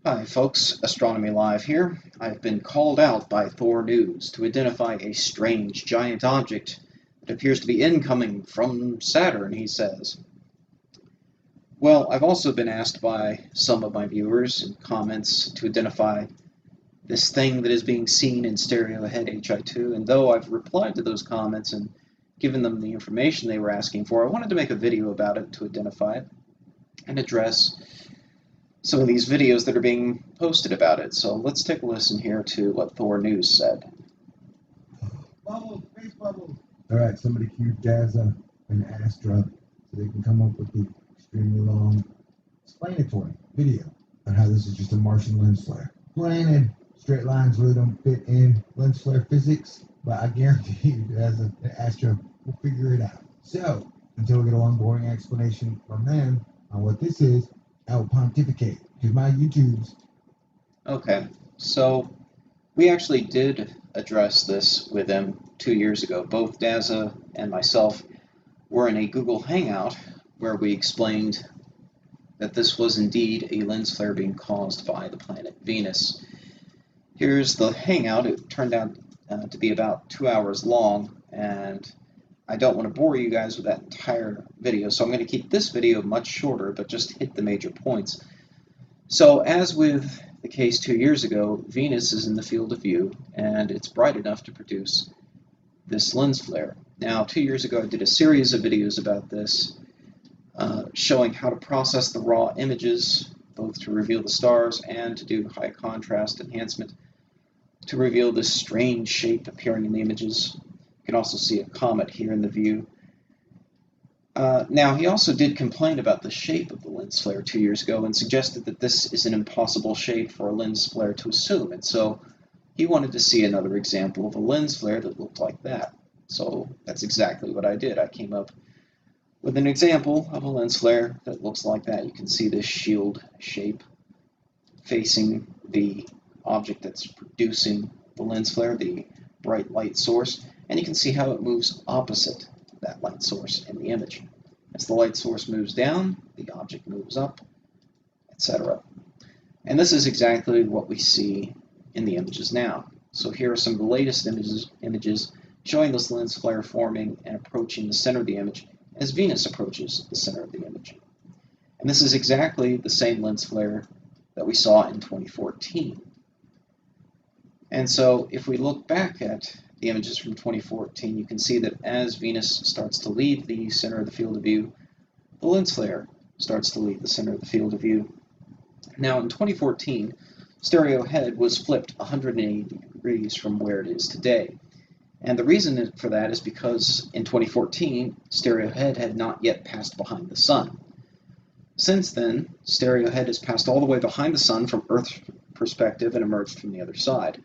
Hi folks, Astronomy Live here. I've been called out by Thor News to identify a strange giant object that appears to be incoming from Saturn, he says. Well, I've also been asked by some of my viewers in comments to identify this thing that is being seen in stereo ahead HI2, and though I've replied to those comments and given them the information they were asking for, I wanted to make a video about it to identify it and address some of these videos that are being posted about it. So let's take a listen here to what Thor News said. Bubbles, space bubbles. All right, somebody cue Daza and Astra so they can come up with the extremely long explanatory video on how this is just a Martian lens flare. Granted, straight lines really don't fit in lens flare physics, but I guarantee you Daza and Astra will figure it out. So, until we get a long, boring explanation from them on what this is, I will pontificate because my YouTubes. Okay, so we actually did address this with them 2 years ago. Both Daza and myself were in a Google Hangout where we explained that this was indeed a lens flare being caused by the planet Venus. Here's the Hangout. It turned out to be about 2 hours long, and I don't want to bore you guys with that entire video, so I'm going to keep this video much shorter, but just hit the major points. So, as with the case 2 years ago, Venus is in the field of view, and it's bright enough to produce this lens flare. Now, 2 years ago, I did a series of videos about this, showing how to process the raw images, both to reveal the stars and to do high contrast enhancement to reveal this strange shape appearing in the images. You can also see a comet here in the view. Now, he also did complain about the shape of the lens flare 2 years ago and suggested that this is an impossible shape for a lens flare to assume, and so he wanted to see another example of a lens flare that looked like that. So that's exactly what I did. I came up with an example of a lens flare that looks like that. You can see this shield shape facing the object that's producing the lens flare, the bright light source, and you can see how it moves opposite that light source in the image. As the light source moves down, the object moves up, etc. And this is exactly what we see in the images now. So here are some of the latest images showing this lens flare forming and approaching the center of the image as Venus approaches the center of the image. And this is exactly the same lens flare that we saw in 2014. And so if we look back at the images from 2014, you can see that as Venus starts to leave the center of the field of view, the lens flare starts to leave the center of the field of view. Now in 2014, stereo head was flipped 180 degrees from where it is today. And the reason for that is because in 2014, stereo head had not yet passed behind the sun. Since then, stereo head has passed all the way behind the sun from Earth's perspective and emerged from the other side.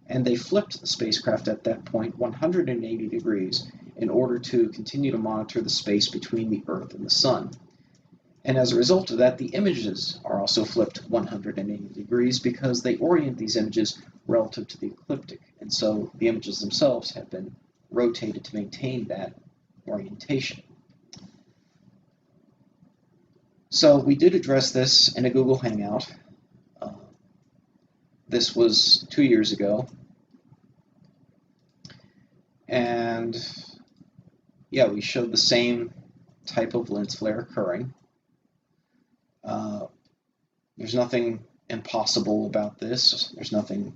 And they flipped the spacecraft at that point 180 degrees in order to continue to monitor the space between the Earth and the sun. And as a result of that, the images are also flipped 180 degrees because they orient these images relative to the ecliptic. And so the images themselves have been rotated to maintain that orientation. So we did address this in a Google Hangout. This was 2 years ago. And yeah, we showed the same type of lens flare occurring. There's nothing impossible about this. There's nothing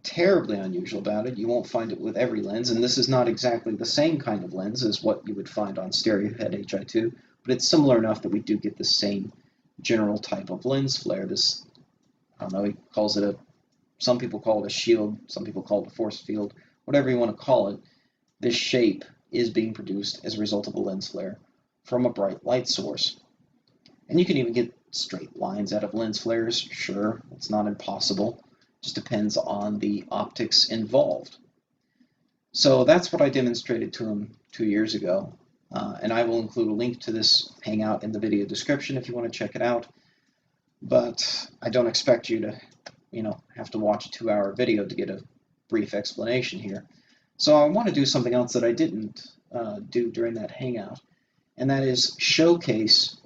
terribly unusual about it. You won't find it with every lens, and this is not exactly the same kind of lens as what you would find on stereo head HI2, but it's similar enough that we do get the same general type of lens flare. This, I don't know, he calls it some people call it a shield, some people call it a force field, whatever you want to call it. This shape is being produced as a result of a lens flare from a bright light source. And you can even get straight lines out of lens flares, sure, it's not impossible. It just depends on the optics involved. So that's what I demonstrated to him 2 years ago. And I will include a link to this Hangout in the video description if you want to check it out. But I don't expect you to, have to watch a 2-hour video to get a brief explanation here. So I want to do something else that I didn't do during that Hangout, and that is showcase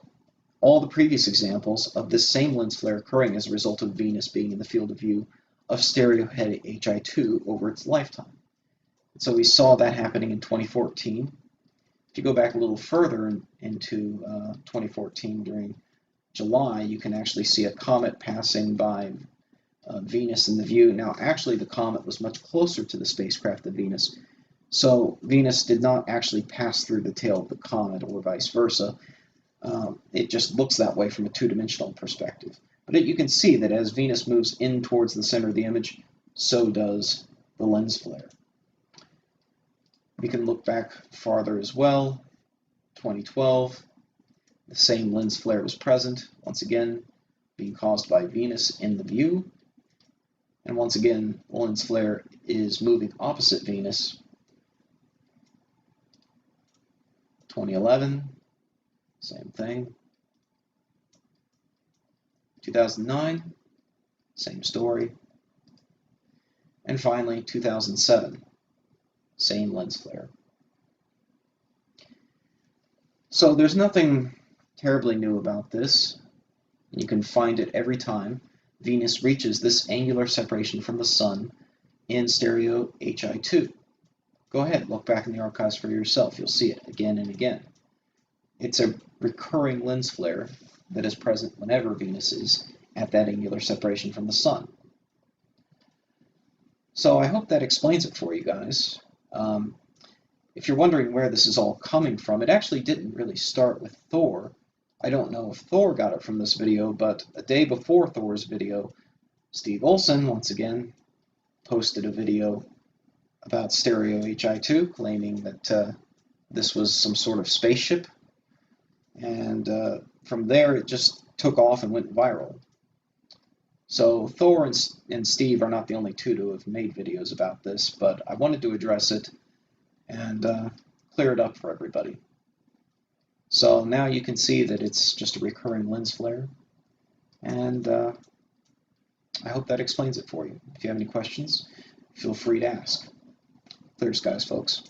all the previous examples of this same lens flare occurring as a result of Venus being in the field of view of stereohead HI2 over its lifetime. So we saw that happening in 2014. If you go back a little further into 2014 during July, you can actually see a comet passing by Venus in the view. Now, actually, the comet was much closer to the spacecraft than Venus, so Venus did not actually pass through the tail of the comet or vice versa. It just looks that way from a two-dimensional perspective. But you can see that as Venus moves in towards the center of the image, so does the lens flare. We can look back farther as well. 2012, the same lens flare was present, once again being caused by Venus in the view. And once again, the lens flare is moving opposite Venus. 2011, same thing. 2009, same story. And finally, 2007, same lens flare. So there's nothing terribly new about this. You can find it every time Venus reaches this angular separation from the Sun in stereo HI2. Go ahead, look back in the archives for yourself. You'll see it again and again. It's a recurring lens flare that is present whenever Venus is at that angular separation from the Sun. So I hope that explains it for you guys. If you're wondering where this is all coming from, it actually didn't really start with Thor. I don't know if Thor got it from this video, but a day before Thor's video, Steve Olson, once again, posted a video about stereo HI2, claiming that this was some sort of spaceship. And from there, it just took off and went viral. So Thor and Steve are not the only two to have made videos about this, but I wanted to address it and clear it up for everybody. So now you can see that it's just a recurring lens flare, and I hope that explains it for you. If you have any questions, feel free to ask. Clear skies, folks.